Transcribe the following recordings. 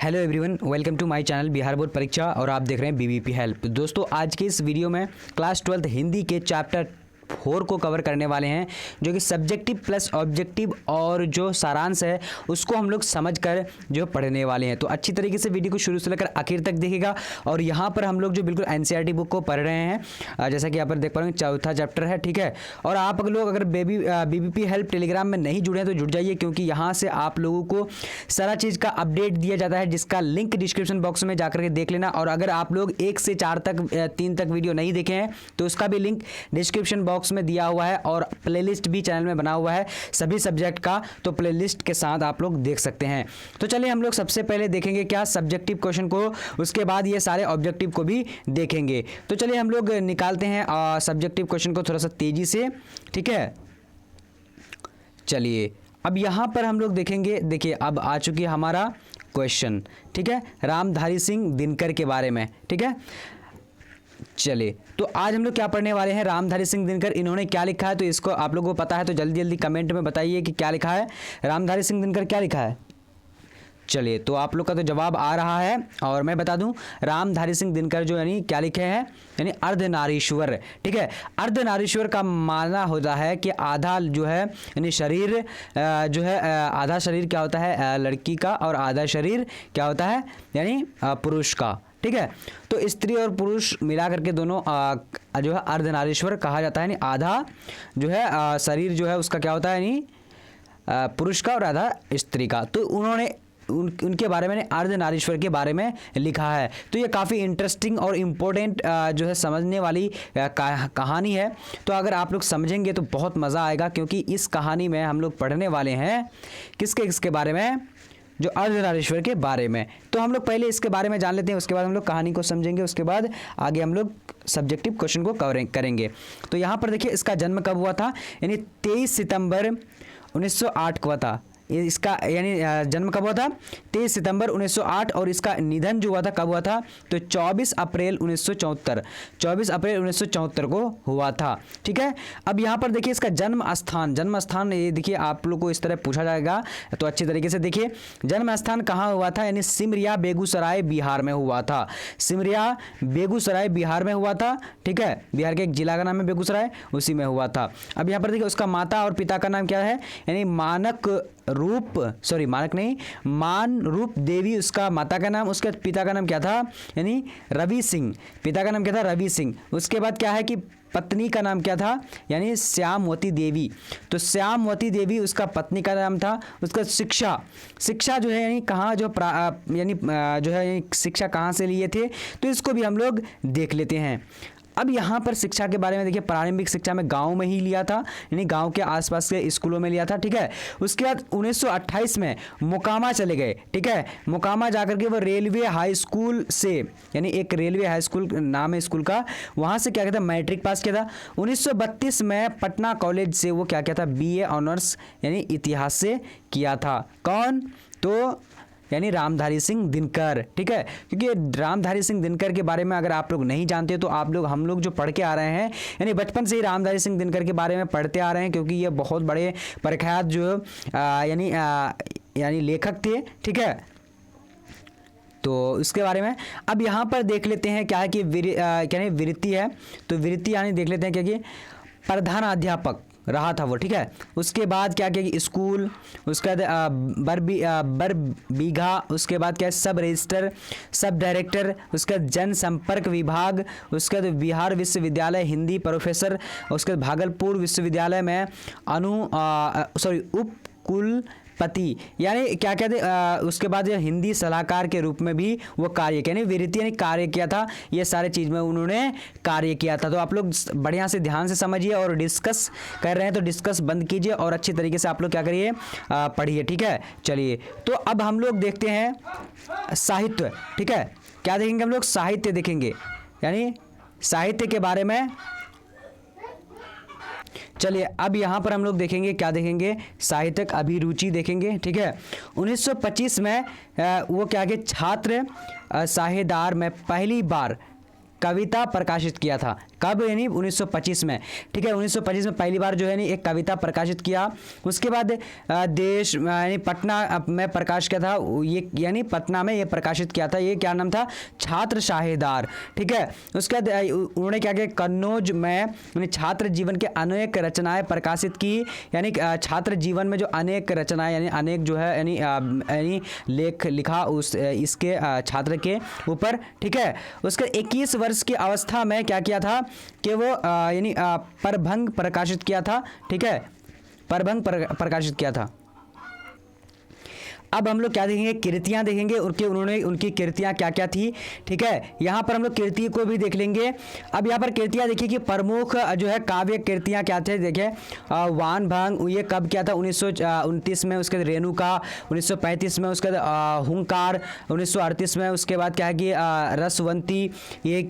Hello everyone, welcome to my channel Bihar board परीक्षा और आप देख रहे हैं बीबीपी हेल्प। दोस्तों आज के इस वीडियो में क्लास 12 हिंदी के चैप्टर 4 को कवर करने वाले हैं, जो कि सब्जेक्टिव प्लस ऑब्जेक्टिव और जो सारांश है उसको हम लोग समझकर जो पढ़ने वाले हैं। तो अच्छी तरीके से वीडियो को शुरू से लेकर आखिर तक देखिएगा। और यहाँ पर हम लोग जो बिल्कुल एनसीईआरटी बुक को पढ़ रहे हैं, जैसा कि यहाँ पर देख पा रहे हैं, चौथा चैप्टर है, ठीक है। और आप लोग अगर बीबीपी हेल्प टेलीग्राम में नहीं जुड़े हैं तो जुड़ जाइए, क्योंकि यहाँ से आप लोगों को सारा चीज़ का अपडेट दिया जाता है, जिसका लिंक डिस्क्रिप्शन बॉक्स में जाकर के देख लेना। और अगर आप लोग 1 से 4 तक 3 तक वीडियो नहीं देखे हैं तो उसका भी लिंक डिस्क्रिप्शन बॉक्स में दिया हुआ है, और प्लेलिस्ट भी चैनल में बना हुआ है सभी सब्जेक्ट का, तो प्लेलिस्ट के साथ आप लोग देख सकते हैं। तो चलिए हम लोग सबसे पहले देखेंगे क्या सब्जेक्टिव क्वेश्चन को, उसके बाद ये सारे ऑब्जेक्टिव को भी देखेंगे। तो चलिए हम लोग निकालते हैं सब्जेक्टिव क्वेश्चन को थोड़ा सा तेजी से, ठीक है। चलिए अब यहां पर हम लोग देखेंगे, देखिए अब आ चुकी है हमारा क्वेश्चन, ठीक है, रामधारी सिंह दिनकर के बारे में, ठीक है। चलिए तो आज हम लोग क्या पढ़ने वाले हैं, रामधारी सिंह दिनकर इन्होंने क्या लिखा है, तो इसको आप लोगों को पता है तो जल्दी जल्दी कमेंट में बताइए कि क्या लिखा है, रामधारी सिंह दिनकर क्या लिखा है। चलिए तो आप लोग का तो जवाब आ रहा है, और मैं बता दूं रामधारी सिंह दिनकर जो यानी क्या लिखे हैं, यानी अर्धनारीश्वर, ठीक है। अर्धनारीश्वर का माना होता है कि आधा जो है यानी शरीर जो है, आधा शरीर क्या होता है लड़की का, और आधा शरीर क्या होता है यानी पुरुष का, ठीक है। तो स्त्री और पुरुष मिला करके दोनों जो है अर्धनारीश्वर कहा जाता है, यानी आधा जो है शरीर जो है उसका क्या होता है, यानी पुरुष का और आधा स्त्री का। तो उन्होंने उनके बारे में अर्धनारीश्वर के बारे में लिखा है। तो ये काफ़ी इंटरेस्टिंग और इम्पोर्टेंट जो है समझने वाली कहानी है। तो अगर आप लोग समझेंगे तो बहुत मज़ा आएगा, क्योंकि इस कहानी में हम लोग पढ़ने वाले हैं किसके बारे में, जो अर्धनारीश्वर के बारे में। तो हम लोग पहले इसके बारे में जान लेते हैं, उसके बाद हम लोग कहानी को समझेंगे, उसके बाद आगे हम लोग सब्जेक्टिव क्वेश्चन को करेंगे। तो यहाँ पर देखिए इसका जन्म कब हुआ था, यानी 23 सितंबर 1908 को हुआ था। इसका यानी जन्म कब हुआ था, 23 सितंबर 1908, और इसका निधन जो हुआ था कब हुआ था, तो 24 अप्रैल 1974 को हुआ था, ठीक है। अब यहाँ पर देखिए इसका जन्म स्थान ये देखिए आप लोग को इस तरह पूछा जाएगा, तो अच्छी तरीके से देखिए जन्म स्थान कहाँ हुआ था, यानी सिमरिया बेगूसराय बिहार में हुआ था। सिमरिया बेगूसराय बिहार में हुआ था, ठीक है। बिहार के एक जिला का नाम है बेगूसराय, उसी में हुआ था। अब यहाँ पर देखिए उसका माता और पिता का नाम क्या है, यानी मान रूप देवी उसका माता का नाम, उसके पिता का नाम क्या था, यानी रवि सिंह, पिता का नाम क्या था, रवि सिंह। उसके बाद क्या है कि पत्नी का नाम क्या था, यानी श्यामवती देवी। तो श्यामवती देवी उसका पत्नी का नाम था। उसका शिक्षा जो है यानी कहाँ जो यानी जो है शिक्षा कहाँ से लिए थे, तो इसको भी हम लोग देख लेते हैं। अब यहाँ पर शिक्षा के बारे में देखिए, प्रारंभिक शिक्षा में गांव में ही लिया था, यानी गांव के आसपास के स्कूलों में लिया था, ठीक है। उसके बाद 1928 में मोकामा चले गए, ठीक है। मोकामा जाकर के वो रेलवे हाई स्कूल से, यानी एक रेलवे हाई स्कूल नाम है स्कूल का, वहाँ से क्या कहता है मैट्रिक पास किया था। 1932 में पटना कॉलेज से वो क्या किया था, BA ऑनर्स यानी इतिहास से किया था। कौन, तो यानी रामधारी सिंह दिनकर, ठीक है। क्योंकि रामधारी सिंह दिनकर के बारे में अगर आप लोग नहीं जानते तो हम लोग जो पढ़ के आ रहे हैं, यानी बचपन से ही रामधारी सिंह दिनकर के बारे में पढ़ते आ रहे हैं, क्योंकि ये बहुत बड़े प्रख्यात जो यानी लेखक थे, ठीक है। तो इसके बारे में अब यहाँ पर देख लेते हैं क्या है कि वृत्ति है, तो वृत्ति यानी देख लेते हैं क्या कि प्रधानाध्यापक रहा था वो, ठीक है। उसके बाद क्या किया कि स्कूल, उसके बाद बरबीघा, उसके बाद क्या है सब रजिस्टर, सब डायरेक्टर, उसके बाद जनसंपर्क विभाग, उसके बाद बिहार विश्वविद्यालय हिंदी प्रोफेसर, उसके बाद भागलपुर विश्वविद्यालय में उप कुलपति, यानी क्या कहते उसके बाद हिंदी सलाहकार के रूप में भी वो कार्य किया, यानी वृत्ति यानी कार्य किया था। ये सारे चीज़ में उन्होंने कार्य किया था। तो आप लोग बढ़िया से ध्यान से समझिए, और डिस्कस कर रहे हैं तो डिस्कस बंद कीजिए और अच्छी तरीके से आप लोग क्या करिए, पढ़िए, ठीक है। चलिए तो अब हम लोग देखते हैं साहित्य, ठीक है। क्या देखेंगे हम लोग, साहित्य देखेंगे, यानी साहित्य के बारे में। चलिए अब यहाँ पर हम लोग देखेंगे, क्या देखेंगे, साहित्यिक अभिरुचि देखेंगे, ठीक है। 1925 में वो क्या कि छात्र साहेदार में पहली बार कविता प्रकाशित किया था। कब? यानी 1925 में, ठीक है, 1925 में पहली बार जो है एक कविता प्रकाशित किया। उसके बाद देश यानी पटना में प्रकाश किया था ये, यानी पटना में ये प्रकाशित किया था। ये क्या नाम था? छात्र शाहीदार, ठीक है। उसके बाद उन्होंने क्या किया? कन्नौज में यानी छात्र जीवन के अनेक रचनाएं प्रकाशित की, यानी छात्र जीवन में जो अनेक रचनाएं यानी अनेक जो है यानी लेख लिखा उस इसके छात्र के ऊपर, ठीक है। उसके 21 वर्ष की अवस्था में क्या किया था कि वो यानी प्रभंग प्रकाशित किया था, ठीक है, प्रभंग प्रकाशित किया था। अब हम लोग क्या देखेंगे? कृतियां देखेंगे उनकी कृतियां क्या क्या थी, ठीक है। यहाँ पर हम लोग कृति को भी देख लेंगे। अब यहाँ पर कृतियां देखिए कि प्रमुख जो है काव्य कृतियां क्या थे, देखिए वान भंग ये कब किया था? 1929 में। उसके बाद रेणुका 1935 में। उसके बाद हुंकार 1938 में। उसके बाद क्या है कि रसवंती, ये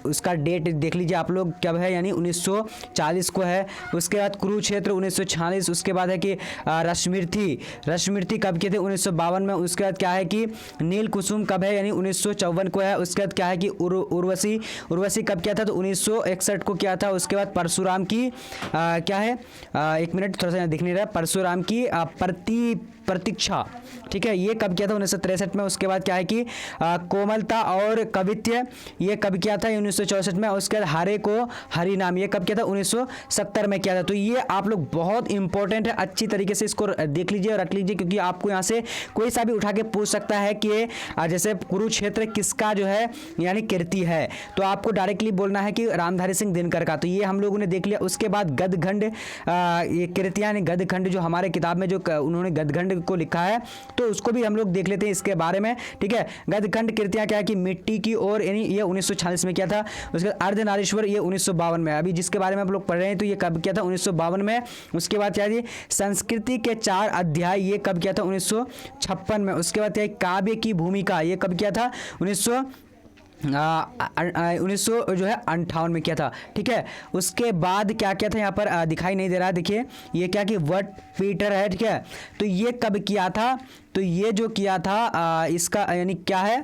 उसका डेट देख लीजिए आप लोग कब है, यानी 1940 को है। उसके बाद कुरुक्षेत्र 1946। उसके बाद है कि रश्मिर्थी कब के थे? 1952 में। उसके बाद क्या है कि नील कुसुम कब है? यानी 1954 को है। उसके बाद क्या है कि उर्वशी कब किया था? तो 1961 को किया था। उसके बाद परशुराम की क्या है, एक मिनट थोड़ा सा दिख नहीं रहा, परशुराम की प्रतीक्षा, ठीक है, ये कब किया था? 1963 में। उसके बाद क्या है कि कोमलता और कवित्य ये कब किया था? 1964 में। उसके बाद हरे को हरि नाम ये कब किया था? 1970 में किया था। तो ये आप लोग बहुत इंपॉर्टेंट है, अच्छी तरीके से इसको देख लीजिए और रख लीजिए, क्योंकि आपको यहाँ से कोई सा भी उठा के पूछ सकता है कि जैसे कुरुक्षेत्र किसका जो है यानी कृति है, तो आपको डायरेक्टली बोलना है कि रामधारी सिंह दिनकर का। तो ये हम लोगों ने देख लिया। उसके बाद गदखंड ये कृतियां, गदखंड जो हमारे किताब में जो उन्होंने गदखंड को लिखा है, तो उसको भी हम लोग देख लेते हैं इसके बारे में, ठीक है। गदखंड कृतियां क्या है कि मिट्टी की ओर, यानी ये 1946 में किया था। उसके बाद अर्धनारीश्वर ये 1952 में। अभी जिसके बारे में आप लोग पढ़ रहे हैं तो ये कब किया था? 1952 में। उसके बाद क्या है संस्कृति के 4 अध्याय ये कब किया था? 1956 में। उसके बाद क्या है काव्य की भूमिका ये कब किया था? 1900 जो है 58 में किया था, ठीक है। उसके बाद क्या किया था? यहाँ पर दिखाई नहीं दे रहा है, देखिए ये क्या कि वट पीटर है, ठीक है। तो ये कब किया था? तो ये जो किया था इसका यानी क्या है,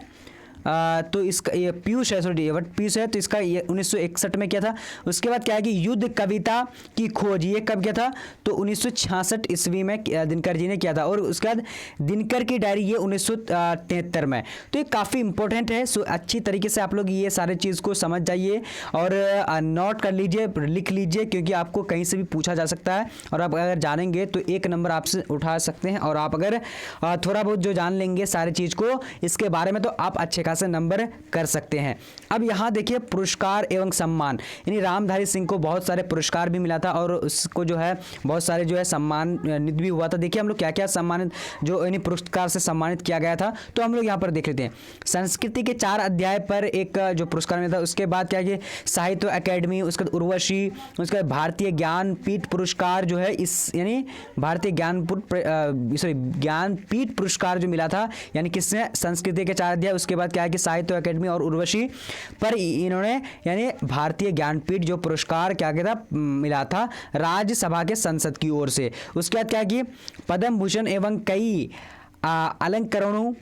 तो इसका ये पीयूष है, सॉरी वट पीयूष है, तो इसका ये 1961 में किया था। उसके बाद क्या है कि युद्ध कविता की खोज ये कब किया था? तो 1966 ईस्वी में दिनकर जी ने किया था। और उसके बाद दिनकर की डायरी ये 1973 में। तो ये काफ़ी इंपॉर्टेंट है। सो अच्छी तरीके से आप लोग ये सारे चीज़ को समझ जाइए और नोट कर लीजिए, लिख लीजिए, क्योंकि आपको कहीं से भी पूछा जा सकता है और आप अगर जानेंगे तो 1 नंबर आपसे उठा सकते हैं। और आप अगर थोड़ा बहुत जो जान लेंगे सारी चीज़ को इसके बारे में, तो आप अच्छे खासे नंबर कर सकते हैं। अब यहाँ देखिए पुरस्कार एवं सम्मान, यानी रामधारी सिंह को बहुत सारे पुरस्कार भी मिला था और उसको जो है बहुत सारे जो है सम्मानित भी हुआ था। देखिए हम लोग क्या क्या सम्मानित जो यानी पुरस्कार से सम्मानित किया गया था, तो हम लोग यहाँ पर देख लेते हैं। संस्कृति के 4 अध्याय पर एक जो पुरस्कार मिला था। उसके बाद क्या है साहित्य अकेडमी, उसके बाद उर्वशी, उसके बाद भारतीय ज्ञानपीठ पुरस्कार जो है इस यानी भारतीय ज्ञानपीठ पुरस्कार जो मिला था, यानी किसने? संस्कृति के 4 अध्याय। उसके बाद क्या है कि साहित्य अकेडमी और उर्वशी पर इन्होंने यानी भारतीय ज्ञानपीठ जो पुरस्कार क्या था मिला था राज्यसभा के संसद की ओर से। उसके बाद क्या है कि पद्म भूषण एवं कई अलंकरणों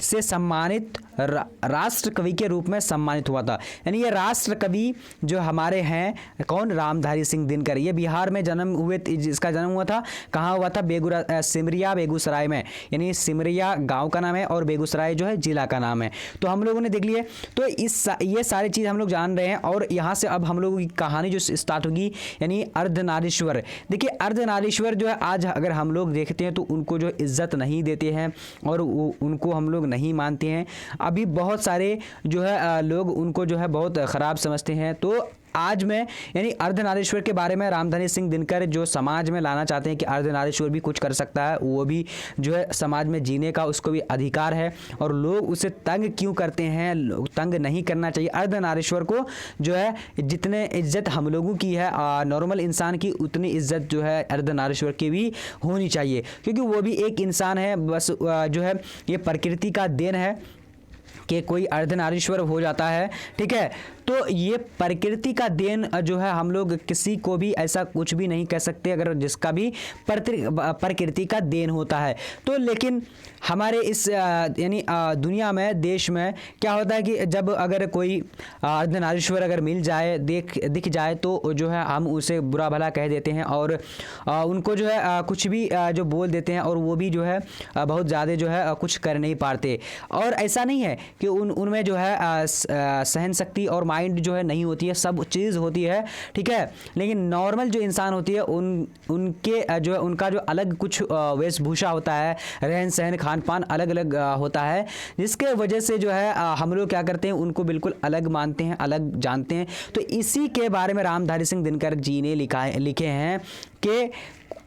से सम्मानित राष्ट्र कवि के रूप में सम्मानित हुआ था। यानी ये राष्ट्र कवि जो हमारे हैं कौन? रामधारी सिंह दिनकर। ये बिहार में जन्म हुए, इसका जन्म हुआ था कहाँ हुआ था? सिमरिया बेगूसराय में। यानी सिमरिया गांव का नाम है और बेगूसराय जो है जिला का नाम है। तो हम लोगों ने देख लिए। तो ये सारी चीज़ हम लोग जान रहे हैं। और यहाँ से अब हम लोगों की कहानी जो स्टार्ट होगी, यानी अर्धनारीश्वर। देखिए अर्धनारीश्वर जो है आज अगर हम लोग देखते हैं तो उनको जो इज्जत नहीं देते हैं और उनको हम लोग नहीं मानते हैं। अभी बहुत सारे जो है लोग उनको जो है बहुत ख़राब समझते हैं। तो आज मैं यानी अर्धनारीश्वर के बारे में रामधारी सिंह दिनकर जो समाज में लाना चाहते हैं कि अर्धनारीश्वर भी कुछ कर सकता है, वो भी जो है समाज में जीने का उसको भी अधिकार है और लोग उसे तंग क्यों करते हैं? तंग नहीं करना चाहिए। अर्धनारीश्वर को जो है जितने इज्जत हम लोगों की है नॉर्मल इंसान की, उतनी इज्जत जो है अर्धनारीश्वर की भी होनी चाहिए, क्योंकि वो भी एक इंसान है। बस जो है ये प्रकृति का देन है कि कोई अर्धनारीश्वर हो जाता है, ठीक है। तो तो ये प्रकृति का देन जो है, हम लोग किसी को भी ऐसा कुछ भी नहीं कह सकते अगर जिसका भी प्रकृति का देन होता है। तो लेकिन हमारे इस यानी दुनिया में, देश में क्या होता है कि जब अगर कोई अर्धनारीश्वर अगर मिल जाए, दिख जाए, तो जो है हम उसे बुरा भला कह देते हैं और उनको जो है कुछ भी जो बोल देते हैं, और वो भी जो है बहुत ज़्यादा जो है कुछ कर नहीं पाते। और ऐसा नहीं है कि उनमें जो है सहन शक्ति और माइंड जो है नहीं होती है, सब चीज़ होती है, ठीक है। लेकिन नॉर्मल जो इंसान होती है उनके जो है उनका जो अलग कुछ वेशभूषा होता है, रहन सहन खान पान अलग अलग होता है, जिसके वजह से जो है हम लोग क्या करते हैं, उनको बिल्कुल अलग मानते हैं, अलग जानते हैं। तो इसी के बारे में रामधारी सिंह दिनकर जी ने लिखे हैं कि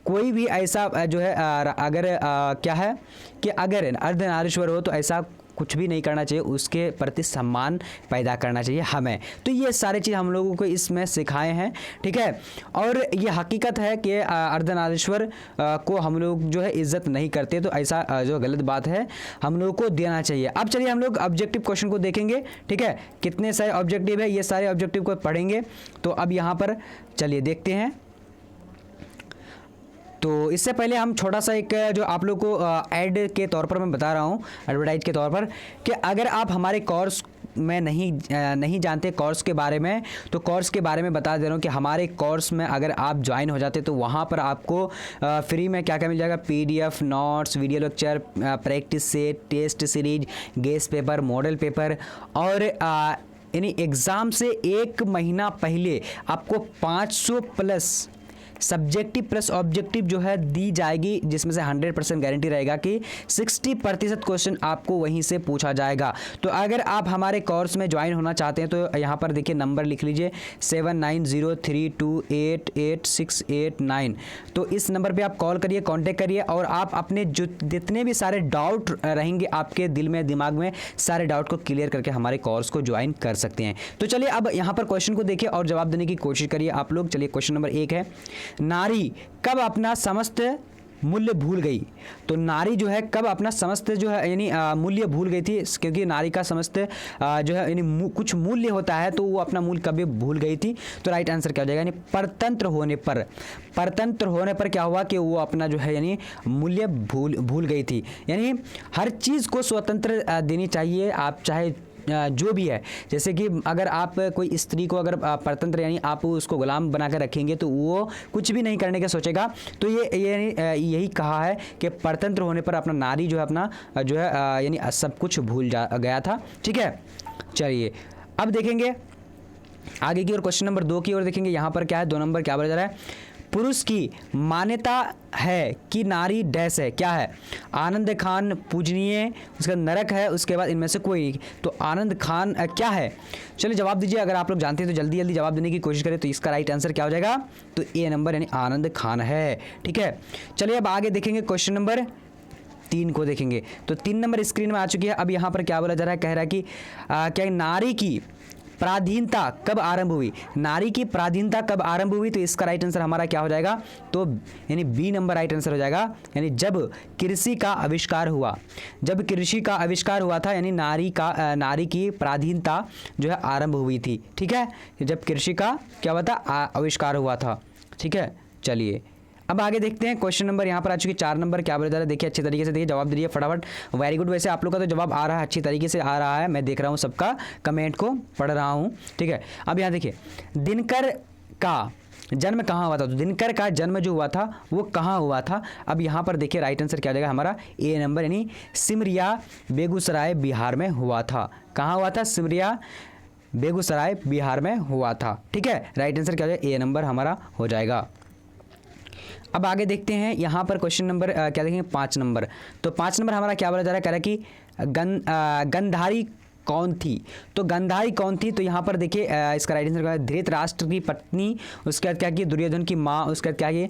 कोई भी ऐसा जो है अगर क्या है कि अगर अर्धनारीश्वर हो तो ऐसा कुछ भी नहीं करना चाहिए, उसके प्रति सम्मान पैदा करना चाहिए हमें। तो ये सारी चीज़ हम लोगों को इसमें सिखाए हैं, ठीक है। और ये हकीकत है कि अर्धनारीश्वर को हम लोग जो है इज्जत नहीं करते, तो ऐसा जो गलत बात है हम लोगों को देना चाहिए। अब चलिए हम लोग ऑब्जेक्टिव क्वेश्चन को देखेंगे, ठीक है। कितने सारे ऑब्जेक्टिव है, ये सारे ऑब्जेक्टिव को पढ़ेंगे। तो अब यहाँ पर चलिए देखते हैं। तो इससे पहले हम छोटा सा एक जो आप लोग को ऐड के तौर पर मैं बता रहा हूँ, एडवर्टाइज के तौर पर, कि अगर आप हमारे कोर्स में नहीं जानते कोर्स के बारे में, तो कोर्स के बारे में बता दे रहा हूँ कि हमारे कोर्स में अगर आप ज्वाइन हो जाते तो वहाँ पर आपको फ्री में क्या क्या मिल जाएगा, PDF, notes, video lecture, practice set, test series, guest paper, model paper, और यानी एग्ज़ाम से 1 महीना पहले आपको 500 प्लस सब्जेक्टिव प्लस ऑब्जेक्टिव जो है दी जाएगी, जिसमें से 100% गारंटी रहेगा कि 60% क्वेश्चन आपको वहीं से पूछा जाएगा। तो अगर आप हमारे कोर्स में ज्वाइन होना चाहते हैं तो यहाँ पर देखिए नंबर लिख लीजिए 7903288689। तो इस नंबर पे आप कॉल करिए, कांटेक्ट करिए, और आप अपने जितने भी सारे डाउट रहेंगे आपके दिल में, दिमाग में, सारे डाउट को क्लियर करके हमारे कोर्स को ज्वाइन कर सकते हैं। तो चलिए अब यहाँ पर क्वेश्चन को देखिए और जवाब देने की कोशिश करिए आप लोग। चलिए क्वेश्चन नंबर 1 है, नारी कब अपना समस्त मूल्य भूल गई। तो नारी जो है कब अपना समस्त जो है यानी मूल्य भूल गई थी, क्योंकि नारी का समस्त जो है यानी कुछ मूल्य होता है, तो वो अपना मूल्य कभी भूल गई थी। तो राइट आंसर क्या हो जाएगा, यानी परतंत्र होने पर। परतंत्र होने पर क्या हुआ कि वो अपना जो है यानी मूल्य भूल गई थी। यानी हर चीज़ को स्वतंत्र देनी चाहिए, आप चाहे जो भी है। जैसे कि अगर आप कोई स्त्री को अगर परतंत्र यानी आप उसको गुलाम बना कर रखेंगे तो वो कुछ भी नहीं करने का सोचेगा। तो ये यही कहा है कि परतंत्र होने पर अपना नारी जो है अपना जो है यानी सब कुछ भूल गया था, ठीक है। चलिए अब देखेंगे आगे की ओर, क्वेश्चन नंबर 2 की ओर देखेंगे। यहाँ पर क्या है, 2 नंबर क्या बोला जा रहा है, पुरुष की मान्यता है कि नारी डैश है, क्या है, आनंद खान पूजनीय, उसका नरक है, उसके बाद इनमें से कोई। तो आनंद खान क्या है, चलिए जवाब दीजिए। अगर आप लोग जानते हैं तो जल्दी जल्दी जवाब देने की कोशिश करें। तो इसका राइट आंसर क्या हो जाएगा, तो ए नंबर यानी आनंद खान है, ठीक है। चलिए अब आगे देखेंगे क्वेश्चन नंबर 3 को देखेंगे। तो 3 नंबर स्क्रीन में आ चुकी है। अब यहाँ पर क्या बोला जा रहा है, कह रहा है कि क्या नारी की पराधीनता कब आरंभ हुई, नारी की पराधीनता कब आरंभ हुई। तो इसका राइट आंसर हमारा क्या हो जाएगा, तो यानी बी नंबर राइट आंसर हो जाएगा। यानी जब कृषि का आविष्कार हुआ, जब कृषि का आविष्कार हुआ था, यानी नारी की पराधीनता जो है आरंभ हुई थी, ठीक है। जब कृषि का क्या हुआ था, आविष्कार हुआ था, ठीक है। चलिए अब आगे देखते हैं। क्वेश्चन नंबर यहाँ पर आ चुकी 4 नंबर क्या बोला जा रहा है, देखिए अच्छे तरीके से देखिए, जवाब दीजिए फटाफट। वेरी गुड, वैसे आप लोग का तो जवाब आ रहा है, अच्छी तरीके से आ रहा है, मैं देख रहा हूँ सबका कमेंट को पढ़ रहा हूँ, ठीक है। अब यहाँ देखिए दिनकर का जन्म कहाँ हुआ था। तो दिनकर का जन्म जो हुआ था वो कहाँ हुआ था। अब यहाँ पर देखिए राइट आंसर क्या हो जाएगा हमारा, ए नंबर यानी सिमरिया बेगूसराय बिहार में हुआ था। कहाँ हुआ था, सिमरिया बेगूसराय बिहार में हुआ था, ठीक है। राइट आंसर क्या हो जाएगा, ए नंबर हमारा हो जाएगा। अब आगे देखते हैं यहाँ पर क्वेश्चन नंबर क्या देखेंगे, 5 नंबर। तो 5 नंबर हमारा क्या बोला जा रहा है, कह रहा है कि गंधारी कौन थी। तो गंधारी कौन थी, तो यहाँ पर देखिए इसका राइट आंसर धृतराष्ट्र की पत्नी, उसके बाद क्या की दुर्योधन की माँ, उसके बाद क्या की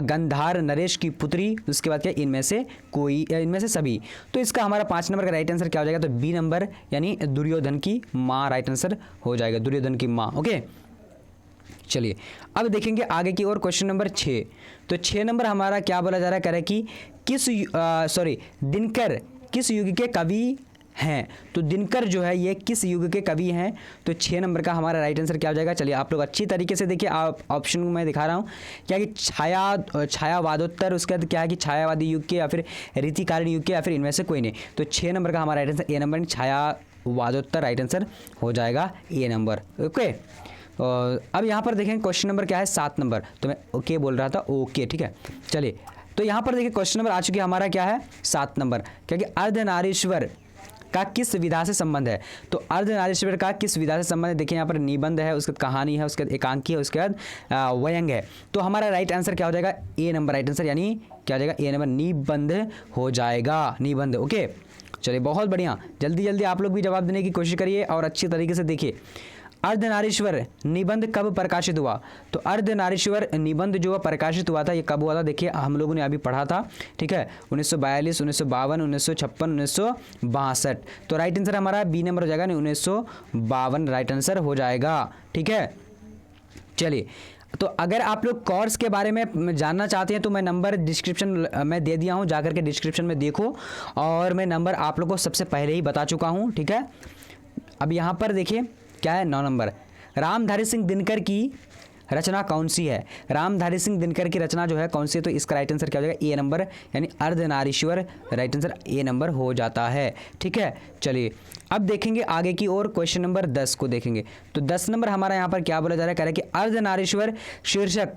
गंधार नरेश की पुत्री, उसके बाद क्या इनमें से कोई, इनमें से सभी। तो इसका हमारा 5 नंबर का राइट आंसर क्या हो जाएगा, तो बी नंबर यानी दुर्योधन की माँ राइट आंसर हो जाएगा, दुर्योधन की माँ, ओके। चलिए अब देखेंगे आगे की ओर क्वेश्चन नंबर 6। तो 6 नंबर हमारा क्या बोला जा रहा है, कह रहा है कि दिनकर किस युग के कवि हैं। तो दिनकर जो है ये किस युग के कवि हैं? तो 6 नंबर का हमारा राइट आंसर क्या हो जाएगा? चलिए आप लोग अच्छी तरीके से देखिए, आप ऑप्शन को मैं दिखा रहा हूँ क्या कि छायावादोत्तर, उसके बाद क्या है कि छायावादी युग के, या फिर रीतिकालीन युग के, या फिर इनमें से कोई नहीं। तो 6 नंबर का हमारा राइट आंसर ए नंबर छायावादोत्तर राइट आंसर हो जाएगा ए नंबर। ओके, अब यहाँ पर देखें क्वेश्चन नंबर क्या है 7 नंबर, तो मैं ओके बोल रहा था, ओके ठीक है। चलिए तो यहाँ पर देखिए क्वेश्चन नंबर आ चुकी है हमारा क्या है 7 नंबर, क्या कि अर्धनारीश्वर का किस विधा से संबंध है? तो अर्धनारीश्वर का किस विधा से संबंध है? देखिए यहाँ पर निबंध है, उसके बाद कहानी है, उसके बाद एकांकी है, उसके बाद व्यंग है। तो हमारा राइट आंसर क्या हो जाएगा? ए नंबर राइट आंसर, यानी क्या हो जाएगा? ए नंबर निबंध हो जाएगा, निबंध। ओके चलिए बहुत बढ़िया, जल्दी जल्दी आप लोग भी जवाब देने की कोशिश करिए और अच्छी तरीके से देखिए। अर्धनारीश्वर निबंध कब प्रकाशित हुआ? तो अर्धनारीश्वर निबंध जो प्रकाशित हुआ था ये कब हुआ था? देखिए हम लोगों ने अभी पढ़ा था, ठीक है, 1942, 1952, 1956, 1962। तो राइट आंसर हमारा बी नंबर हो जाएगा, 1952 राइट आंसर हो जाएगा, ठीक है। चलिए तो अगर आप लोग कोर्स के बारे में जानना चाहते हैं तो मैं नंबर डिस्क्रिप्शन में दे दिया हूं, जाकर के डिस्क्रिप्शन में देखो, और मैं नंबर आप लोगों को सबसे पहले ही बता चुका हूं, ठीक है। अब यहाँ पर देखिए क्या है 9 नंबर, रामधारी सिंह दिनकर की रचना कौन सी है? रामधारी सिंह दिनकर की रचना जो है कौन सी है? तो इसका राइट आंसर क्या हो जाएगा? ए नंबर, यानी Ardhanarishvara right answer A number हो जाता है, ठीक है। चलिए अब देखेंगे आगे की ओर, क्वेश्चन नंबर 10 को देखेंगे। तो 10 नंबर हमारा यहाँ पर क्या बोला जा रहा है? कह रहा है कि अर्धनारीश्वर शीर्षक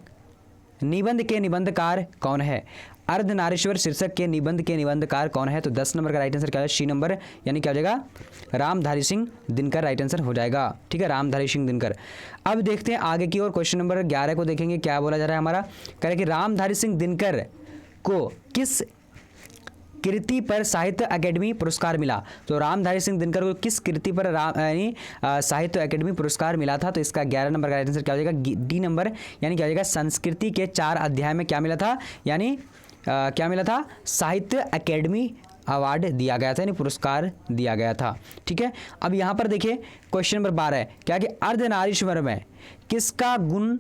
निबंध के निबंधकार कौन है? अर्धनारीश्वर शीर्षक के निबंध के निबंधकार कौन है? तो 10 नंबर का राइट आंसर क्या है? सी नंबर, यानी क्या हो जाएगा? रामधारी सिंह दिनकर राइट आंसर हो जाएगा, ठीक है, रामधारी सिंह दिनकर। अब देखते हैं आगे की ओर, क्वेश्चन नंबर 11 को देखेंगे, क्या बोला जा रहा है हमारा? कह रहा है कि रामधारी सिंह दिनकर को किस कृति पर साहित्य अकेडमी पुरस्कार मिला? तो रामधारी सिंह दिनकर को किस कृति पर यानी साहित्य अकेडमी पुरस्कार मिला था? तो इसका 11 नंबर का राइट आंसर क्या हो जाएगा? डी नंबर, यानी क्या हो जाएगा? संस्कृति के 4 अध्याय में क्या मिला था? यानी क्या मिला था? साहित्य अकेडमी अवार्ड दिया गया था, यानी पुरस्कार दिया गया था, ठीक है। अब यहाँ पर देखिए क्वेश्चन नंबर 12 है क्या कि अर्धनारीश्वर में किसका गुण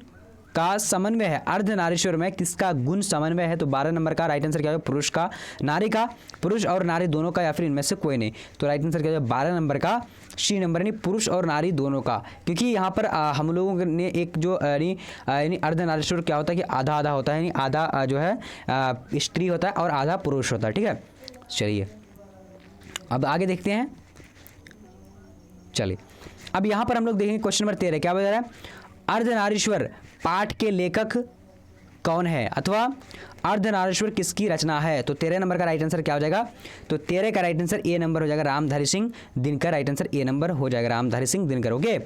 का समन्वय है? अर्धनारीश्वर में किसका गुण समन्वय है? तो 12 नंबर का राइट आंसर क्या है? पुरुष का, नारी का, पुरुष और नारी दोनों का, या फिर इनमें से कोई नहीं। तो राइट आंसर क्या है? 12 नंबर का सी नंबर, यानी पुरुष और नारी दोनों का। क्योंकि यहाँ पर हम लोगों ने एक जो यानी अर्धनारीश्वर क्या होता है कि आधा आधा होता है, यानी आधा जो है स्त्री होता है और आधा पुरुष होता है, ठीक है। चलिए अब आगे देखते हैं। चलिए अब यहाँ पर हम लोग देखेंगे क्वेश्चन नंबर 13 क्या बता रहा है? अर्धनारीश्वर पाठ के लेखक कौन है, अथवा अर्धनारीश्वर किसकी रचना है? तो 13 नंबर का राइट आंसर क्या हो जाएगा? तो 13 का राइट आंसर ए नंबर हो जाएगा, Ramdhari Singh Dinkar right answer A number हो जाएगा, रामधारी सिंह दिनकर। ओके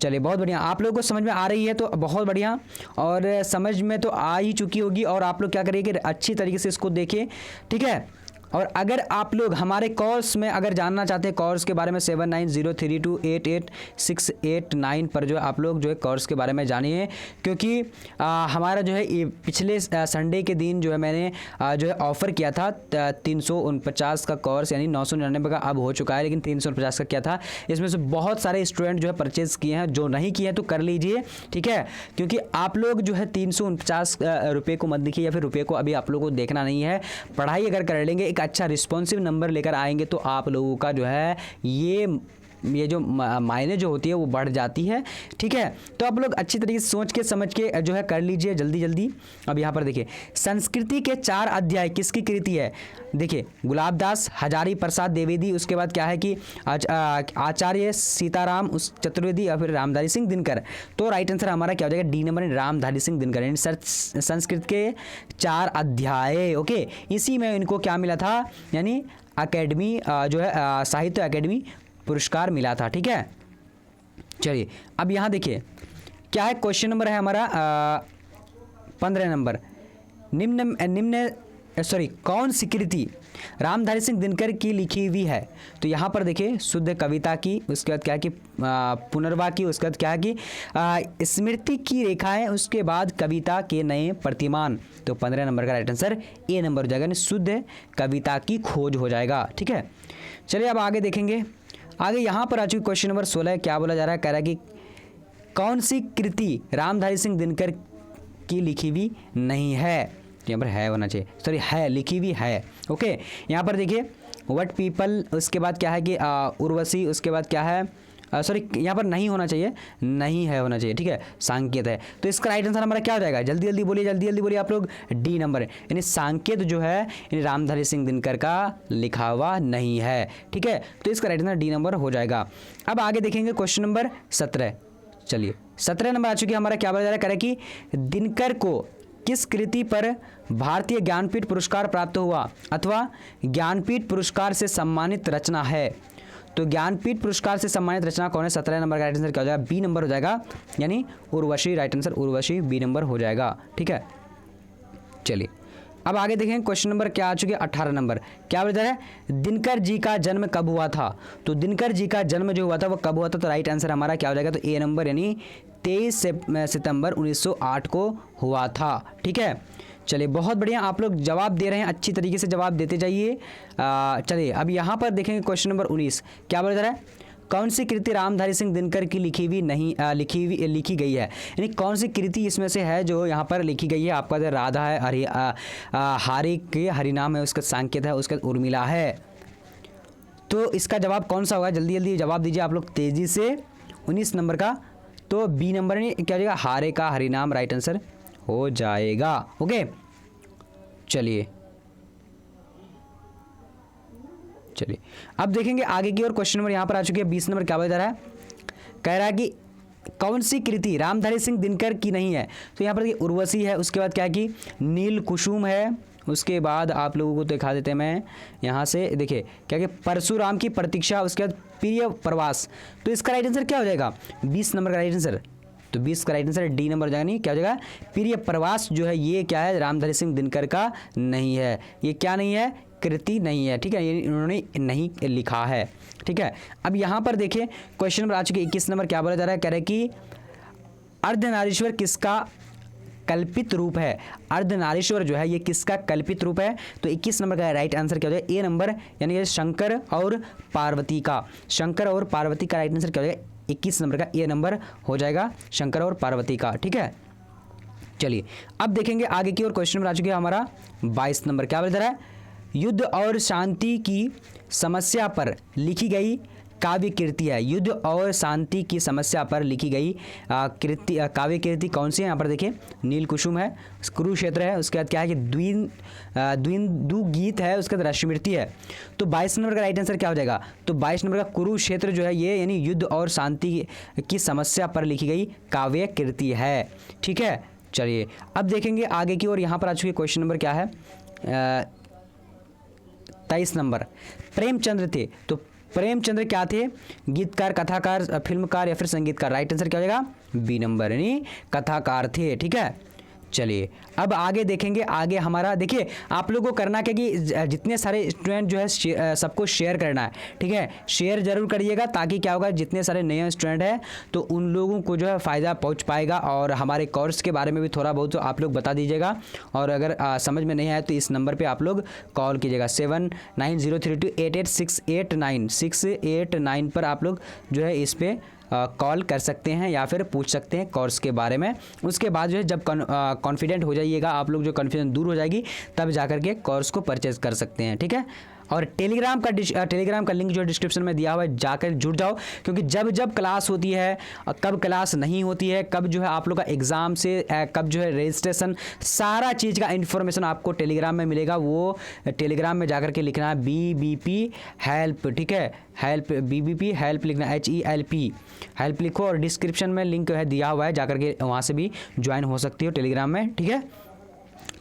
चलिए बहुत बढ़िया, आप लोगों को समझ में आ रही है तो बहुत बढ़िया, और समझ में तो आ ही चुकी होगी, और आप लोग क्या करिए कि अच्छी तरीके से इसको देखिए, ठीक है। और अगर आप लोग हमारे कोर्स में अगर जानना चाहते हैं कोर्स के बारे में 7903288689 पर जो आप लोग जो है कोर्स के बारे में जानिए, क्योंकि हमारा जो है ये पिछले संडे के दिन जो है मैंने जो है ऑफ़र किया था 349 का कोर्स, यानी 999 का अब हो चुका है, लेकिन 349 का क्या था, इसमें से बहुत सारे स्टूडेंट जो है परचेज़ किए हैं, जो नहीं किए हैं तो कर लीजिए, ठीक है। क्योंकि आप लोग जो है 349 रुपये को मत देखिए, या फिर रुपये को अभी आप लोगों को देखना नहीं है। पढ़ाई अगर कर लेंगे, एक अच्छा रिस्पॉन्सिव नंबर लेकर आएंगे, तो आप लोगों का जो है ये जो मायने जो होती है वो बढ़ जाती है, ठीक है। तो आप लोग अच्छी तरीके से सोच के समझ के जो है कर लीजिए जल्दी जल्दी। अब यहाँ पर देखिए संस्कृति के 4 अध्याय किसकी कृति है? देखिए गुलाबदास, हजारी प्रसाद द्विवेदी, उसके बाद क्या है कि आचार्य सीताराम चतुर्वेदी, या फिर रामधारी सिंह दिनकर। तो राइट आंसर हमारा क्या हो जाएगा? डी नंबर, रामधारी सिंह दिनकर, यानी संस्कृत के 4 अध्याय। ओके इसी में इनको क्या मिला था? यानी अकेडमी जो है साहित्य अकेडमी पुरस्कार मिला था, ठीक है। चलिए अब यहाँ देखिए क्या है, क्वेश्चन नंबर है हमारा 15 नंबर, कौन सी कृति रामधारी सिंह दिनकर की लिखी हुई है? तो यहाँ पर देखिए शुद्ध कविता की, उसके बाद क्या है कि पुनर्वा की, उसके बाद क्या है कि स्मृति की रेखाएं, उसके बाद कविता के नए प्रतिमान। तो 15 नंबर का राइट आंसर ए नंबर हो जाएगा, यानी शुद्ध कविता की खोज हो जाएगा, ठीक है। चलिए अब आगे देखेंगे। आगे यहाँ पर आ चुकी क्वेश्चन नंबर 16 क्या बोला जा रहा है? कह रहा है कि कौन सी कृति रामधारी सिंह दिनकर की लिखी हुई नहीं है? यहाँ पर है होना चाहिए, सॉरी है, लिखी हुई है। ओके यहाँ पर देखिए वट पीपल, उसके बाद क्या है कि उर्वशी, उसके बाद क्या है सॉरी यहाँ पर नहीं होना चाहिए, नहीं है होना चाहिए, ठीक है, सांकेत है। तो इसका राइट आंसर हमारा क्या हो जाएगा, जल्दी जल्दी बोलिए, जल्दी जल्दी बोलिए आप लोग, डी नंबर है, यानी सांकेत जो है यानी रामधारी सिंह दिनकर का लिखा हुआ नहीं है, ठीक है। तो इसका राइट आंसर डी नंबर हो जाएगा। अब आगे देखेंगे क्वेश्चन नंबर 17। चलिए 17 नंबर आ चुकी है हमारा, क्या बोला जा रहा है, करें कि दिनकर को किस कृति पर भारतीय ज्ञानपीठ पुरस्कार प्राप्त हुआ अथवा ज्ञानपीठ पुरस्कार से सम्मानित रचना है। तो ज्ञानपीठ पुरस्कार से सम्मानित रचना कौन है, 17 नंबर का राइट आंसर क्या हो जाएगा, बी नंबर हो जाएगा, यानी Urvashi, right answer Urvashi, B number हो जाएगा, ठीक है। चलिए अब आगे देखें क्वेश्चन नंबर क्या आ चुके हैं, 18 नंबर, क्या बोलता है, दिनकर जी का जन्म कब हुआ था। तो दिनकर जी का जन्म जो हुआ था वो कब हुआ था, तो राइट आंसर हमारा क्या हो जाएगा, तो ए नंबर, यानी 23 सितंबर 1908 को हुआ था, ठीक है। चलिए बहुत बढ़िया, आप लोग जवाब दे रहे हैं, अच्छी तरीके से जवाब देते जाइए। चलिए अब यहाँ पर देखेंगे क्वेश्चन नंबर 19, क्या बोल रहा है, कौन सी कृति रामधारी सिंह दिनकर की लिखी गई है, यानी कौन सी कृति इसमें से है जो यहाँ पर लिखी गई है। आपका जो राधा है, हारे के हरिनाम है, उसका सांकेत है, उसका उर्मिला है। तो इसका जवाब कौन सा होगा, जल्दी जल्दी जवाब दीजिए आप लोग तेजी से, 19 नंबर का, तो बी नंबर नहीं क्या हो जाएगा, हारे का हरिनाम राइट आंसर हो जाएगा, ओके। चलिए अब देखेंगे आगे की और क्वेश्चन नंबर यहाँ पर आ चुके हैं 20 नंबर, क्या बता रहा है, कह रहा है कि कौन सी कृति रामधारी सिंह दिनकर की नहीं है। तो यहाँ पर उर्वशी है, उसके बाद क्या है कि नील कुसुम है, उसके बाद आप लोगों को दिखा देते हैं मैं यहाँ से, देखिए क्या कि परशुराम की प्रतीक्षा, उसके बाद प्रिय प्रवास। तो इसका राइट आंसर क्या हो जाएगा, 20 नंबर का राइट आंसर, तो 20 का राइट आंसर डी नंबर हो जाएगा, नहीं क्या हो जाएगा, प्रिय प्रवास जो है ये क्या है, रामधारी सिंह दिनकर का नहीं है, ये क्या नहीं है, कृति नहीं है, ठीक है, ये इन्होंने नहीं लिखा है, ठीक है। अब यहाँ पर देखिए क्वेश्चन नंबर आ चुके 21 नंबर, क्या बोला जा रहा है, कह रहे कि अर्धनारीश्वर किसका कल्पित रूप है। अर्धनारीश्वर जो है ये किसका कल्पित रूप है, तो 21 नंबर का राइट आंसर क्या हो जाएगा, ए नंबर, यानी शंकर और पार्वती का, शंकर और पार्वती का राइट आंसर क्या हो जाएगा, 21 नंबर का ए नंबर हो जाएगा, शंकर और पार्वती का, ठीक है। चलिए अब देखेंगे आगे की और क्वेश्चन नंबर आ चुके हैं हमारा 22 नंबर, क्या बता रहा है, युद्ध और शांति की समस्या पर लिखी गई काव्य कृति है। युद्ध और शांति की समस्या पर लिखी गई काव्य कृति कौन सी है, यहाँ पर देखिए नील कुसुम है, कुरुक्षेत्र है, उसके बाद क्या है कि द्विंदु गीत है, उसके बाद रश्मिरति है। तो 22 नंबर का राइट आंसर क्या हो जाएगा, तो 22 नंबर का कुरुक्षेत्र जो है ये यानी युद्ध और शांति की समस्या पर लिखी गई काव्य कृति है, ठीक है। चलिए अब देखेंगे आगे की और यहाँ पर आ चुके क्वेश्चन नंबर क्या है 23 नंबर, प्रेमचंद्र थे। तो प्रेमचंद्र क्या थे, गीतकार, कथाकार, फिल्मकार या फिर संगीतकार, राइट आंसर क्या हो जाएगा, बी नंबर, यानी कथाकार थे, ठीक है। चलिए अब आगे देखेंगे, आगे हमारा देखिए आप लोगों को करना क्या कि जितने सारे स्टूडेंट जो है सबको शेयर करना है, ठीक है, शेयर जरूर करिएगा, ताकि क्या होगा जितने सारे नए स्टूडेंट हैं तो उन लोगों को जो है फ़ायदा पहुंच पाएगा, और हमारे कोर्स के बारे में भी थोड़ा बहुत तो आप लोग बता दीजिएगा, और अगर समझ में नहीं आया तो इस नंबर पर आप लोग कॉल कीजिएगा, 7903288689 पर आप लोग जो है इस पर कॉल कर सकते हैं या फिर पूछ सकते हैं कोर्स के बारे में। उसके बाद जो है जब कॉन्फिडेंट हो जाइएगा आप लोग, जो कॉन्फिडेंस दूर हो जाएगी तब जाकर के कोर्स को परचेज कर सकते हैं, ठीक है। और टेलीग्राम का लिंक जो डिस्क्रिप्शन में दिया हुआ है, जाकर जुड़ जाओ, क्योंकि जब जब क्लास होती है, कब क्लास नहीं होती है, कब जो है आप लोग का एग्ज़ाम से कब जो है रजिस्ट्रेशन, सारा चीज़ का इन्फॉर्मेशन आपको टेलीग्राम में मिलेगा। वो टेलीग्राम में जाकर के लिखना है BBP हेल्प, ठीक है, हेल्प, BBP हेल्प लिखना, HELP हेल्प लिखो, और डिस्क्रिप्शन में लिंक है दिया हुआ है, जाकर के वहाँ से भी ज्वाइन हो सकती हो टेलीग्राम में, ठीक है।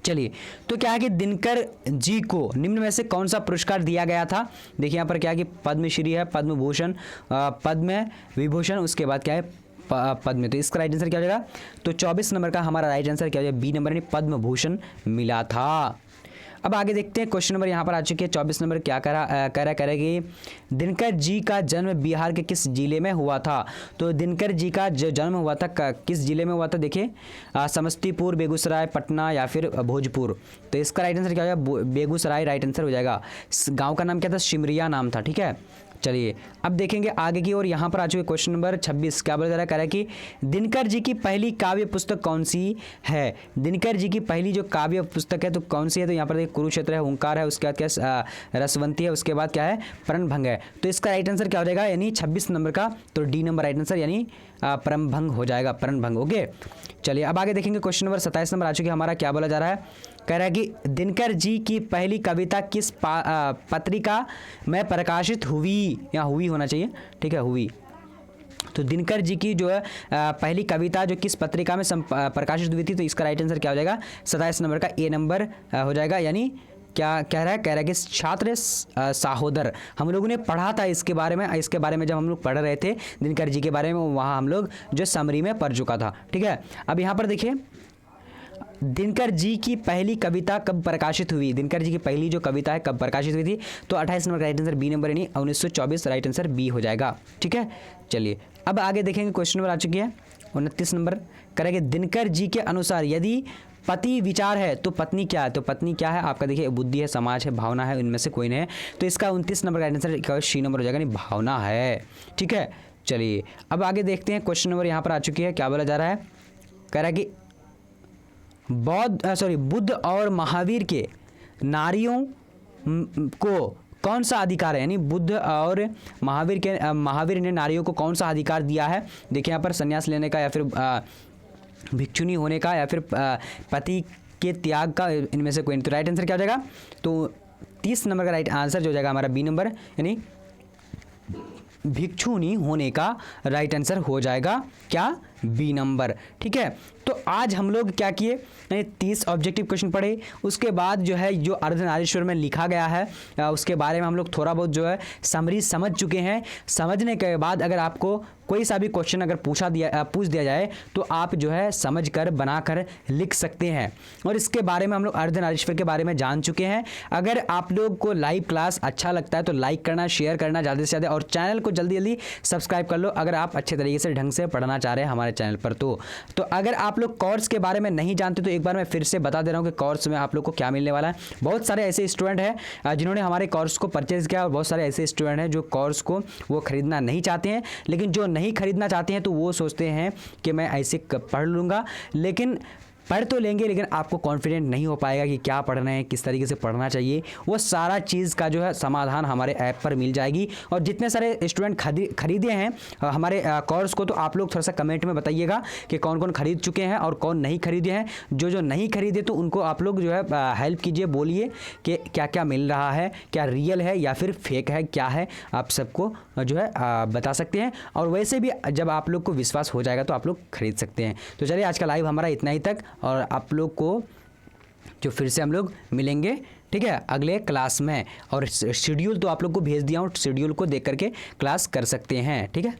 चलिए तो क्या है कि दिनकर जी को निम्न में से कौन सा पुरस्कार दिया गया था। देखिए यहाँ पर क्या है कि पद्मश्री है, पद्म भूषण, पद्म विभूषण, उसके बाद क्या है पद्म। तो इसका राइट आंसर क्या हो जाएगा, तो 24 नंबर का हमारा राइट आंसर क्या हो जाएगा, बी नंबर, यानी पद्म भूषण मिला था। अब आगे देखते हैं क्वेश्चन नंबर यहाँ पर आ चुके हैं 24 नंबर, क्या करेगी, दिनकर जी का जन्म बिहार के किस जिले में हुआ था। तो दिनकर जी का जो जन्म हुआ था किस जिले में हुआ था, देखिए समस्तीपुर, बेगूसराय, पटना या फिर भोजपुर। तो इसका राइट आंसर क्या हो जाएगा, बेगूसराय राइट आंसर हो जाएगा। गाँव का नाम क्या था, सिमरिया नाम था, ठीक है, चलिए अब देखेंगे आगे की ओर। यहाँ पर आ चुके क्वेश्चन नंबर 26। क्या बोला जा रहा है, कह रहा है कि दिनकर जी की पहली काव्य पुस्तक कौन सी है। दिनकर जी की पहली जो काव्य पुस्तक है तो कौन सी है, तो यहाँ पर देखिए कुरुक्षेत्र है, ओंकार है, उसके बाद क्या रसवंती है, उसके बाद क्या है प्रणभंग है। तो इसका राइट आंसर क्या हो जाएगा, यानी 26 नंबर का तो डी नंबर राइट आंसर, यानी प्रणभंग हो जाएगा, प्रणभंग। ओके चलिए अब आगे देखेंगे क्वेश्चन नंबर 27 नंबर आ चुके हमारा। क्या बोला जा रहा है, कह रहा है कि दिनकर जी की पहली कविता किस पत्रिका में प्रकाशित हुई, या हुई होना चाहिए, ठीक है, हुई। तो दिनकर जी की जो है पहली कविता जो किस पत्रिका में प्रकाशित हुई थी, तो इसका राइट आंसर क्या हो जाएगा, 27 नंबर का ए नंबर हो जाएगा। यानी क्या कह रहा है, कह रहा है कि छात्र सहोदर। हम लोगों ने पढ़ा था इसके बारे में जब हम लोग पढ़ रहे थे दिनकर जी के बारे में, वहाँ हम लोग जो समरी में पढ़ चुका था, ठीक है। अब यहाँ पर देखिए दिनकर जी की पहली कविता कब प्रकाशित हुई, दिनकर जी की पहली जो कविता है कब प्रकाशित हुई थी, तो 28 नंबर का राइट आंसर बी नंबर, यानी 1924 राइट आंसर बी हो जाएगा, ठीक है। चलिए अब आगे देखेंगे क्वेश्चन नंबर आ चुकी है 29 नंबर, करेंगे दिनकर जी के अनुसार यदि पति विचार है तो पत्नी क्या है। तो पत्नी क्या है आपका, देखिए बुद्धि है, समाज है, भावना है, इनमें से कोई नहीं है। तो इसका 29 नंबर का आंसर सी नंबर हो जाएगा, नहीं भावना है, ठीक है। चलिए अब आगे देखते हैं क्वेश्चन नंबर यहाँ पर आ चुकी है। क्या बोला जा रहा है, कह रहा है कि बुद्ध और महावीर के नारियों को कौन सा अधिकार है, यानी बुद्ध और महावीर ने नारियों को कौन सा अधिकार दिया है। देखिए यहाँ पर संन्यास लेने का, या फिर भिक्षुनी होने का, या फिर पति के त्याग का, इनमें से कोई नहीं। तो राइट आंसर क्या हो जाएगा, तो 30 नंबर का राइट आंसर जो हो जाएगा हमारा बी नंबर, यानी भिक्षुनी होने का राइट आंसर हो जाएगा क्या, बी नंबर, ठीक है। तो आज हम लोग क्या किए, यानी 30 ऑब्जेक्टिव क्वेश्चन पढ़े, उसके बाद जो है जो अर्धनारीश्वर में लिखा गया है उसके बारे में हम लोग थोड़ा बहुत जो है समरी समझ चुके हैं। समझने के बाद अगर आपको कोई सा भी क्वेश्चन अगर पूछ दिया जाए तो आप जो है समझ कर बना कर लिख सकते हैं। और इसके बारे में हम लोग अर्धनारीश्वर के बारे में जान चुके हैं। अगर आप लोग को लाइव क्लास अच्छा लगता है तो लाइक करना, शेयर करना ज़्यादा से ज़्यादा, और चैनल को जल्दी जल्दी सब्सक्राइब कर लो अगर आप अच्छे तरीके से ढंग से पढ़ना चाह रहे हैं हमारे चैनल पर। तो अगर आप लोग कोर्स के बारे में नहीं जानते तो एक बार मैं फिर से बता दे रहा हूँ कि कोर्स में आप लोग को क्या मिलने वाला है। बहुत सारे ऐसे स्टूडेंट हैं जिन्होंने हमारे कोर्स को परचेज किया, और बहुत सारे ऐसे स्टूडेंट हैं जो कोर्स को वो खरीदना नहीं चाहते हैं। लेकिन जो नहीं खरीदना चाहते हैं तो वो सोचते हैं कि मैं ऐसे पढ़ लूँगा, लेकिन पढ़ तो लेंगे लेकिन आपको कॉन्फिडेंट नहीं हो पाएगा कि क्या पढ़ना है, किस तरीके से पढ़ना चाहिए। वो सारा चीज़ का जो है समाधान हमारे ऐप पर मिल जाएगी। और जितने सारे स्टूडेंट खरीदे हैं हमारे कोर्स को, तो आप लोग थोड़ा सा कमेंट में बताइएगा कि कौन कौन खरीद चुके हैं और कौन नहीं खरीदे हैं। जो नहीं खरीदे तो उनको आप लोग जो है हेल्प कीजिए, बोलिए कि क्या क्या मिल रहा है, क्या रियल है या फिर फेक है, क्या है, आप सबको जो है बता सकते हैं। और वैसे भी जब आप लोग को विश्वास हो जाएगा तो आप लोग खरीद सकते हैं। तो चलिए आज का लाइव हमारा इतना ही तक, और आप लोग को जो फिर से हम लोग मिलेंगे, ठीक है, अगले क्लास में। और शेड्यूल तो आप लोग को भेज दिया हूँ, शेड्यूल को देख करके क्लास कर सकते हैं, ठीक है।